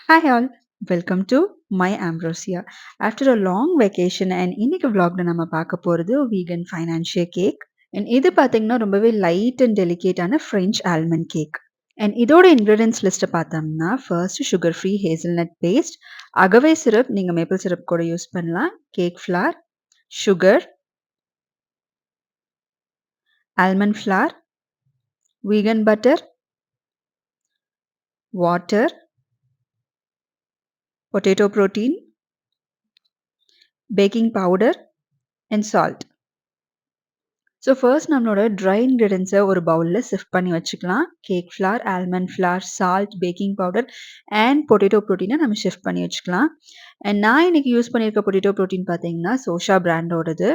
Hi all, welcome to My Ambrosia. After a long vacation and இன்னைக்கு vlogல நம்ம பார்க்க போறது vegan financial cake. And இது பார்த்தீங்கன்னா ரொம்பவே லைட் அண்ட் டெலிகேட்டான French almond cake. And இதோட ingredients list பார்த்தோம்னா first sugar free hazelnut paste, agave syrup நீங்க maple syrup கூட யூஸ் பண்ணலாம், cake flour, sugar, almond flour, vegan butter, water, potato protein, baking powder and salt. So first நம்மளோட dry இன்க்ரீடியன்ஸை ஒரு பவுலில் sift பண்ணி வச்சுக்கலாம். Cake flour, almond flour, salt, baking powder and potato ப்ரோட்டீனை நம்ம ஷிஃப்ட் பண்ணி வச்சுக்கலாம். அண்ட் நான் இன்னைக்கு யூஸ் பண்ணியிருக்க பொட்டேட்டோ ப்ரோட்டீன் பார்த்தீங்கன்னா சோஷா பிராண்டோடது.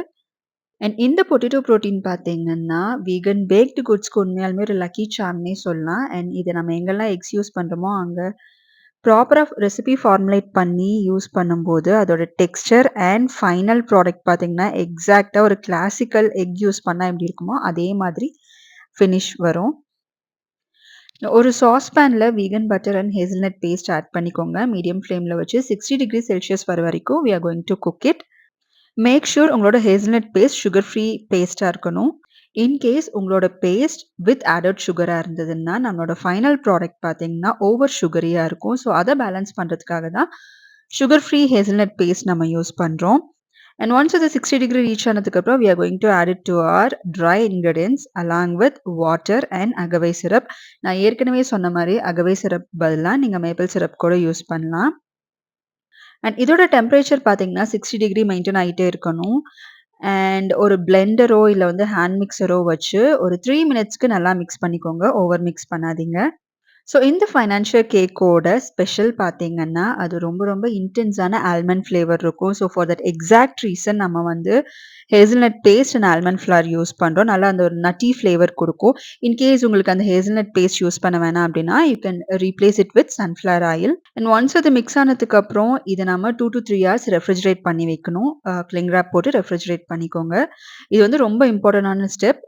அண்ட் இந்த பொட்டேட்டோ ப்ரோட்டீன் பார்த்தீங்கன்னா வீகன் பேக்டு குட்ஸ்க்கு உண்மையாலுமே ஒரு லக்கி சார்ம்னே சொல்லலாம். அண்ட் இதை நம்ம எங்கெல்லாம் எக்ஸ் யூஸ் பண்ணுறோமோ அங்கே ப்ராப்பரா ரெசிபி ஃபார்முலேட் பண்ணி யூஸ் பண்ணும்போது, அதோட டெக்ஸ்சர் அண்ட் ஃபைனல் ப்ராடக்ட் பார்த்தீங்கன்னா, எக்ஸாக்ட்டா ஒரு கிளாசிக்கல் எக் யூஸ் பண்ணா எப்படி இருக்குமோ, அதே மாதிரி ஃபினிஷ் வரும். ஒரு சாஸ்பேன்ல vegan butter and hazelnut paste add பண்ணிக்கோங்க. மீடியம் ஃப்ளேம்ல வச்சு 60 டிகிரி செல்சியஸ் வர வரைக்கும் we are going to cook it. Make sure உங்களோட ஹேசல்நட் பேஸ்ட் சுகர் ஃப்ரீ பேஸ்ட்டா இருக்கணும். இன்கேஸ் உங்களோட பேஸ்ட் வித் ஆடட் சுகரா இருந்ததுன்னா, நம்மளோட ஃபைனல் ப்ராடக்ட் பார்த்தீங்கன்னா, ஓவர் சுகரியா இருக்கும். ஸோ, அத பேலன்ஸ் பண்றதுக்காக தான் சுகர் ஃப்ரீ ஹேசல்நட் பேஸ்ட் நம்ம யூஸ் பண்றோம். அண்ட் ஒன்ஸ் அது 60 டிகிரி ரீச் ஆனதுக்கப்புறம், we are going to add it to our dry ingredients along with water and agave syrup. நான் ஏற்கனவே சொன்ன மாரி அகவே சிரப் பதிலா நீங்க மேப்பிள் சிரப் கூட யூஸ் பண்ணலாம். அண்ட் இதோட டெம்பரேச்சர் பார்த்தீங்கன்னா 60 டிகிரி மெயின்டெயின் ஆயிட்டே இருக்கணும். அண்ட் ஒரு பிளெண்டரோ இல்ல வந்து ஹேண்ட் மிக்ஸரோ வச்சு ஒரு 3 மினிட்ஸ்க்கு நல்லா மிக்ஸ் பண்ணிக்கோங்க. ஓவர் மிக்ஸ் பண்ணாதீங்க. ஸோ இந்த ஃபைனான்ஷியல் கேக்கோட ஸ்பெஷல் பார்த்தீங்கன்னா, அது ரொம்ப ரொம்ப இன்டென்ஸான ஆல்மண்ட் ஃப்ளேவர் இருக்கும். So for that exact reason நம்ம வந்து hazelnut paste and almond flour use பண்றோம். நல்லா அந்த ஒரு நட்டி ஃப்ளேவர் குடுக்கும். இன்கேஸ் உங்களுக்கு அந்த ஹேசல்நட் பேஸ்ட் யூஸ் பண்ண வேணாம் அப்படின்னா, you can replace it with sunflower oil. And once அது மிக்ஸ் ஆனதுக்கப்புறம், இத நம்ம 2 to 3 ஹார்ஸ் ரெஃப்ரிஜரேட் பண்ணி வைக்கணும். கிளிங் ராப் போட்டு ரெஃப்ரிஜரேட் பண்ணிக்கோங்க. இது வந்து ரொம்ப இம்பார்ட்டன்டான ஸ்டெப்.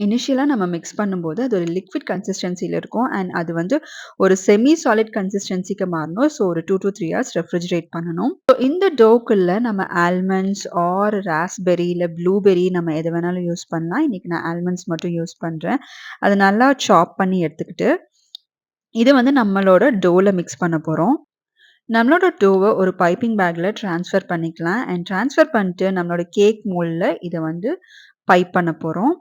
இனிஷியலா நம்ம மிக்ஸ் பண்ணும்போது, அது ஒரு லிக்விட் கன்சிஸ்டன்சில இருக்கும். அண்ட் அது வந்து ஒரு செமி சாலிட் கன்சிஸ்டன்சிக்கு மாறணும். ஸோ ஒரு 2 to 3 ஹார்ஸ் ரெஃப்ரிஜரேட் பண்ணணும். ஸோ இந்த டோக்குள்ள நம்ம ஆல்மண்ட்ஸ் ஆர் ராஸ்பெர்ரி இல்ல ப்ளூபெர்ரி நம்ம எது வேணாலும் யூஸ் பண்ணலாம். இன்னைக்கு நான் ஆல்மண்ட்ஸ் மட்டும் யூஸ் பண்றேன். அத நல்லா சாப் பண்ணி எடுத்துக்கிட்டு, இத வந்து நம்மளோட டோல மிக்ஸ் பண்ண போறோம். நம்மளோட டோவ ஒரு பைப்பிங் பேக்ல ட்ரான்ஸ்ஃபர் பண்ணிக்கலாம். அண்ட் ட்ரான்ஸ்ஃபர் பண்ணிட்டு நம்மளோட கேக் மோல்ட்ல இத வந்து பைப் பண்ண போறோம்.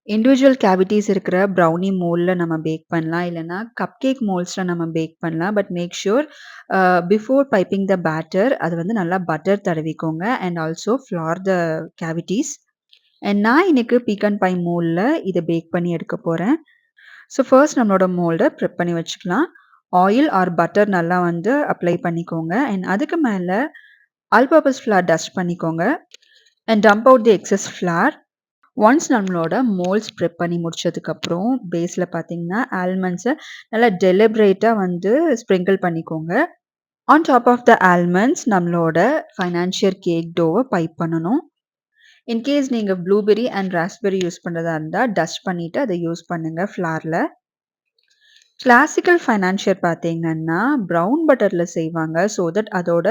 இண்டிவிஜுவல் கேவிட்டீஸ் இருக்கிற ப்ரௌனி மோல்ட்ல நம்ம பேக் பண்ணலாம். இல்லன்னா கப் கேக் மோல்ட்ஸ்ல நம்ம பேக் பண்ணலாம். But make sure before piping the batter அது வந்து நல்லா பட்டர் தடவிக்கோங்க. And also flour the cavities. அண்ட் நான் இன்னைக்கு பீக்கன் பை மோல்ட்ல இத பேக் பண்ணி எடுக்க போறேன். ஸோ ஃபர்ஸ்ட் நம்மளோட மோல்ட ப்ரிப் பண்ணி வச்சுக்கலாம். ஆயில் ஆர் பட்டர் நல்லா வந்து அப்ளை பண்ணிக்கோங்க. அண்ட் அதுக்கு மேல ஆல் பர்ப்பஸ் ஃப்ளார் டஸ்ட் பண்ணிக்கோங்க. And dump out the excess flour. Once நம்மளோட மோல்ட்ஸ் ப்ரிப் பண்ணி முடிச்சதுக்கப்புறம், பேஸ்ல பார்த்தீங்கன்னா, ஆல்மண்ட்ஸ நல்லா டெலிபரேட்டா வந்து ஸ்ப்ரிங்கிள் பண்ணிக்கோங்க. On top of the almonds நம்மளோட ஃபைனான்ஷியல் கேக் டோவ பைப் பண்ணணும். இன்கேஸ் நீங்க ப்ளூபெர்ரி அண்ட் ராஸ்பெர்ரி யூஸ் பண்றதா இருந்தா, டஸ்ட் பண்ணிட்டு அத யூஸ் பண்ணுங்க ஃப்ளார்ல. கிளாசிக்கல் ஃபைனான்ஷியர் பார்த்தீங்கன்னா, ப்ரவுன் பட்டர்ல செய்வாங்க. ஸோ தட் அதோட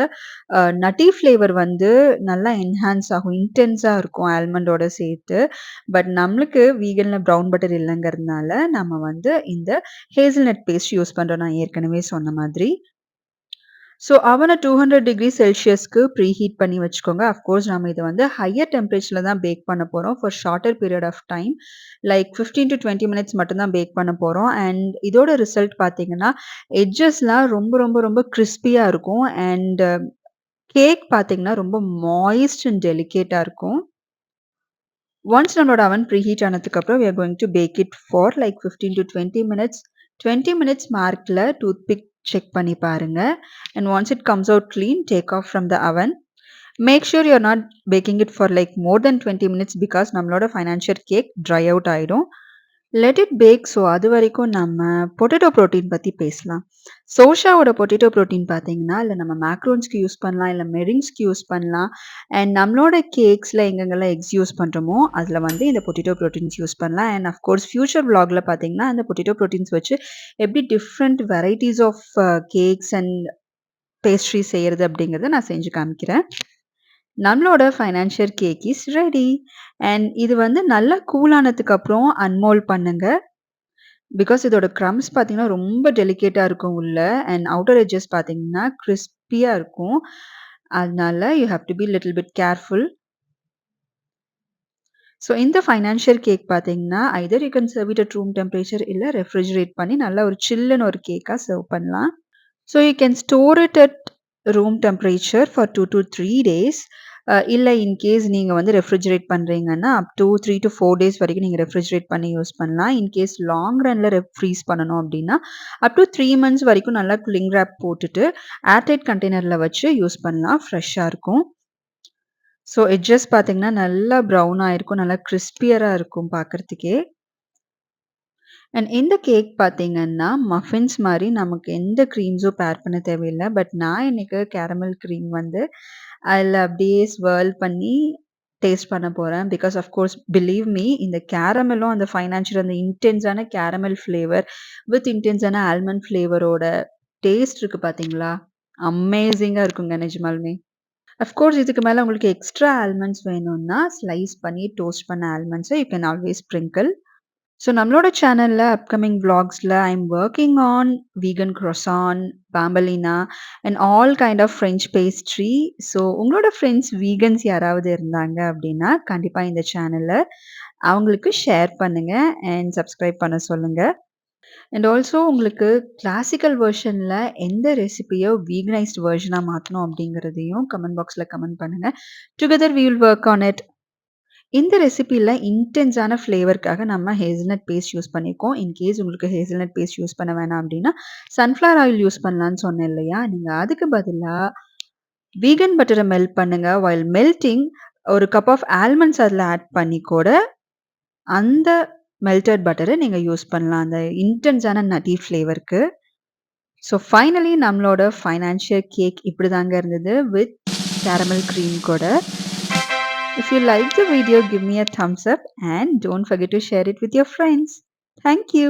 நட்டி ஃப்ளேவர் வந்து நல்லா என்ஹான்ஸ் ஆகும். இன்டென்ஸா இருக்கும் ஆல்மண்டோட சேர்த்து. பட் நம்மளுக்கு வீகன்ல ப்ரவுன் பட்டர் இல்லங்கிறதுனால, நம்ம வந்து இந்த ஹேசல்நட் பேஸ்ட் யூஸ் பண்றோம். நான் ஏற்கனவே சொன்ன மாதிரி. ஸோ அவன 200 டிகிரி செல்சியஸ்க்கு ப்ரீஹீட் பண்ணி வச்சுக்கோங்க. அஃப்கோர்ஸ் நம்ம இத வந்து ஹையர் டெம்பரேச்சர்ல தான் பேக் பண்ண போறோம். For shorter period of time. Like 15 to 20 minutes மட்டும் தான் பேக் பண்ண போறோம். அண்ட் இதோட ரிசல்ட் பார்த்தீங்கன்னா, எட்ஜஸ்லாம் ரொம்ப ரொம்ப ரொம்ப கிரிஸ்பியா இருக்கும். அண்ட் கேக் பார்த்தீங்கன்னா, ரொம்ப மாய்ஸ்ட் அண்ட் டெலிகேட்டா இருக்கும். ஒன்ஸ் நம்மளோட அவன் ப்ரீஹீட் ஆனதுக்கப்புறம், we are going to bake it for like 15 to 20 minutes. 20 minutes மார்க்ல டூத்பிக் செக் பண்ணி பாருங்க. And once it comes out clean, take off from the oven. Make sure you are not baking it for like more than 20 minutes because நம்மளோட financial cake dry out ஆயிடும். Let it bake. So அது வரைக்கும் நம்ம potato protein பத்தி பேசலாம். சோஷாவோட potato protein பார்த்தீங்கன்னா, இல்ல நம்ம மேக்ரோன்ஸ்க்கு யூஸ் பண்ணலாம், இல்ல மெரிங்ஸ்க்கு யூஸ் பண்ணலாம். அண்ட் நம்மளோட கேக்ஸ்ல எங்கெங்கெல்லாம் எக்ஸ் யூஸ் பண்றோமோ, அதுல வந்து இந்த பொட்டேட்டோ புரோட்டீன்ஸ் யூஸ் பண்ணலாம். அண்ட் அஃப்கோர்ஸ் ஃபியூச்சர் விளாக்ல பார்த்தீங்கன்னா, அந்த பொட்டேட்டோ புரோட்டீன்ஸ் வச்சு எப்படி different varieties of cakes and pastry செய்யறது அப்படிங்கிறத நான் செஞ்சு காமிக்கிறேன். நம்மளோட financial cake is ready. And இது வந்து நல்லா கூல் ஆனதுக்கு அப்புறம் அன்மோல்ட் பண்ணுங்க. பிகாஸ் இதோட க்ரம்ஸ் பார்த்தீங்கன்னா, ரொம்ப டெலிகேட்டா இருக்கும் உள்ள. அண்ட் அவுட்டர் எட்ஜஸ் பார்த்தீங்கன்னா, கிரிஸ்பியா இருக்கும். அதனால you have to be little bit careful. So இந்த ஃபைனான்ஷியல் கேக் பார்த்தீங்கன்னா, Hyder you can serve it at room temperature இல்ல ரெஃப்ரிஜரேட் பண்ணி நல்லா ஒரு சில்லுன்னு ஒரு கேக்கா சர்வ் பண்ணலாம். So you can store it at room temperature for 2 to 3 days. இல்ல இன்கேஸ் நீங்க வந்து ரெஃப்ரிஜரேட் பண்றீங்கன்னா, அப் டூ 3 to 4 டேஸ் வரைக்கும் நீங்க ரெஃப்ரிஜரேட் பண்ணி யூஸ் பண்ணலாம். இன்கேஸ் லாங் ரன்ல ஃப்ரீஸ் பண்ணணும் அப்டின்னா, அப் டூ 3 மந்த்ஸ் வரைக்கும் நல்லா கிளிங் ராப் போட்டுட்டு, ஏர்டைட் கண்டெய்னர்ல வச்சு யூஸ் பண்ணலாம். ஃப்ரெஷ்ஷா இருக்கும். ஸோ எட்ஜஸ் பார்த்தீங்கன்னா, நல்லா ப்ரவுன் ஆயிருக்கும். நல்லா கிரிஸ்பியரா இருக்கும் பார்க்கறதுக்கே. அண்ட் இந்த கேக் பார்த்தீங்கன்னா, மஃபின்ஸ் மாரி நமக்கு எந்த கிரீம்ஸும் பேர் பண்ண தேவையில்ல. பட் நான் இன்னைக்கு கேரமல் கிரீம் வந்து அதில அப்படியே ஸ்வர்ல் பண்ணி டேஸ்ட் பண்ண போறேன். Because of course believe me இந்த கேரமெலும் அந்த ஃபைனான்ஷியல் அந்த இன்டென்ஸான கேரமல் ஃப்ளேவர் வித் இன்டென்ஸான ஆல்மண்ட் ஃப்ளேவரோட டேஸ்ட் இருக்கு பார்த்தீங்களா? அமேசிங்கா இருக்குங்க நிஜமாலுமே. ஆஃப் கோர்ஸ் இதுக்கு மேல உங்களுக்கு எக்ஸ்ட்ரா ஆல்மண்ட்ஸ் வேணும்னா, ஸ்லைஸ் பண்ணி டோஸ்ட் பண்ண ஆல்மண்ட்ஸ you can always sprinkle. So நம்மளோட சேனல்ல அப்கமிங் விளாக்ஸ்ல I am working on vegan croissant, பாம்பலினா and all kind of French pastry. So உங்களோட ஃப்ரெண்ட்ஸ் வீகன்ஸ் யாராவது இருந்தாங்க அப்படின்னா, கண்டிப்பா இந்த சேனல அவங்களுக்கு ஷேர் பண்ணுங்க அண்ட் சப்ஸ்கிரைப் பண்ண சொல்லுங்க. அண்ட் ஆல்சோ உங்களுக்கு கிளாசிக்கல் வெர்ஷன்ல எந்த ரெசிபிய வீகனைஸ்ட் வெர்ஷனா மாத்தணும் அப்படிங்கிறதையும் கமெண்ட் பாக்ஸ்ல கமெண்ட் பண்ணுங்க. Together we will work on it. இந்த ரெசிபில இன்டென்ஸான ஃப்ளேவர்க்காக நம்ம ஹேசல்நட் பேஸ்ட் யூஸ் பண்ணியிருக்கோம். இன்கேஸ் உங்களுக்கு ஹேசல்நட் பேஸ்ட் யூஸ் பண்ண வேணாம் அப்டின்னா, சன்ஃப்ளவர் ஆயில் யூஸ் பண்ணலான்னு சொன்னேன் இல்லையா? நீங்க அதுக்கு பதிலா வீகன் பட்டர மெல்ட் பண்ணுங்க. வைல் மெல்ட்டிங் ஒரு கப் ஆஃப் ஆல்மண்ட்ஸ் அதில ஆட் பண்ணி கூட, அந்த மெல்டட் பட்டர நீங்க யூஸ் பண்ணலாம். அந்த இன்டென்ஸான நட்டி ஃப்ளேவருக்கு. ஸோ ஃபைனலி நம்மளோட ஃபைனான்ஷியல் கேக் இப்படிதாங்க இருந்தது வித் கேரமல் கிரீம் கூட. If you like the video, give me a thumbs up and don't forget to share it with your friends. Thank you.